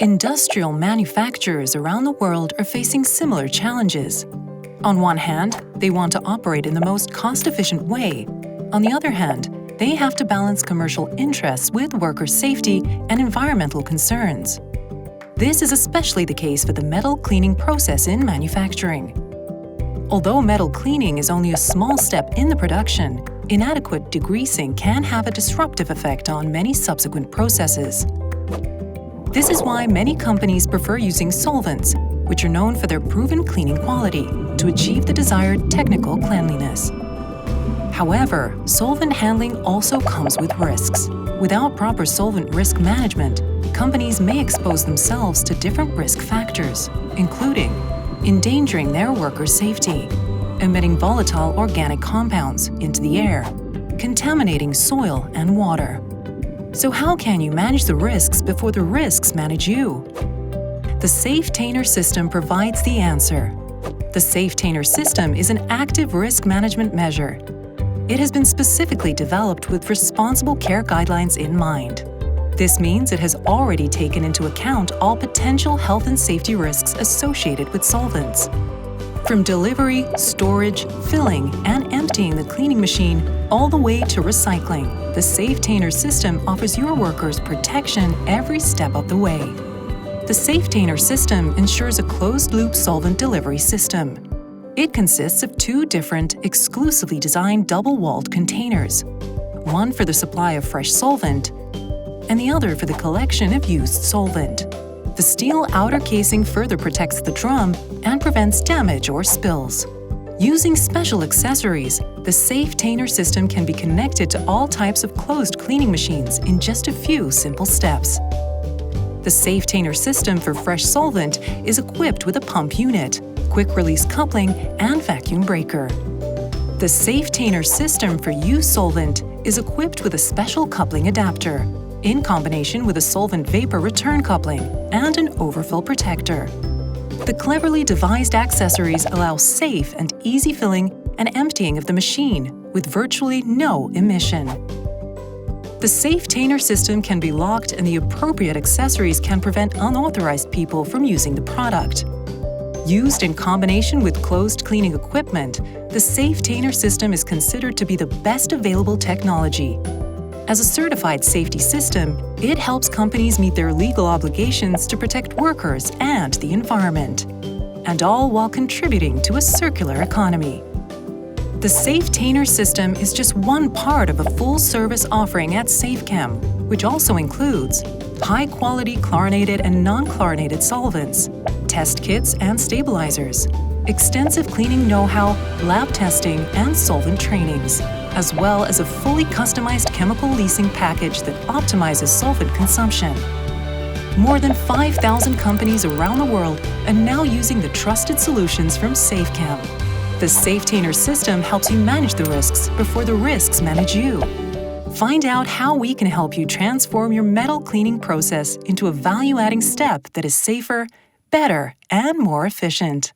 Industrial manufacturers around the world are facing similar challenges. On one hand, they want to operate in the most cost-efficient way. On the other hand, they have to balance commercial interests with worker safety and environmental concerns. This is especially the case for the metal cleaning process in manufacturing. Although metal cleaning is only a small step in the production, inadequate degreasing can have a disruptive effect on many subsequent processes. This is why many companies prefer using solvents, which are known for their proven cleaning quality, to achieve the desired technical cleanliness. However, solvent handling also comes with risks. Without proper solvent risk management, companies may expose themselves to different risk factors, including endangering their workers' safety, emitting volatile organic compounds into the air, contaminating soil and water. So how can you manage the risks before the risks manage you? The SAFE-TAINER System provides the answer. The SAFE-TAINER System is an active risk management measure. It has been specifically developed with responsible care guidelines in mind. This means it has already taken into account all potential health and safety risks associated with solvents. From delivery, storage, filling, and emptying the cleaning machine, all the way to recycling, the SAFE-TAINER System offers your workers protection every step of the way. The SAFE-TAINER System ensures a closed-loop solvent delivery system. It consists of two different, exclusively designed double-walled containers, one for the supply of fresh solvent and the other for the collection of used solvent. The steel outer casing further protects the drum and prevents damage or spills. Using special accessories, the SAFE-TAINER System can be connected to all types of closed cleaning machines in just a few simple steps. The SAFE-TAINER System for fresh solvent is equipped with a pump unit, quick-release coupling, and vacuum breaker. The SAFE-TAINER System for used solvent is equipped with a special coupling adapter, in combination with a solvent vapor return coupling and an overfill protector. The cleverly devised accessories allow safe and easy filling and emptying of the machine with virtually no emission. The SAFE-TAINER System can be locked, and the appropriate accessories can prevent unauthorized people from using the product. Used in combination with closed cleaning equipment, the SAFE-TAINER System is considered to be the best available technology. As a certified safety system, it helps companies meet their legal obligations to protect workers and the environment, and all while contributing to a circular economy. The SAFE-TAINER System is just one part of a full-service offering at SafeChem, which also includes high-quality chlorinated and non-chlorinated solvents, test kits and stabilizers, extensive cleaning know-how, lab testing, and solvent trainings, as well as a fully customized chemical leasing package that optimizes solvent consumption. More than 5,000 companies around the world are now using the trusted solutions from SafeChem. The SAFE-TAINER System helps you manage the risks before the risks manage you. Find out how we can help you transform your metal cleaning process into a value-adding step that is safer, better, and more efficient.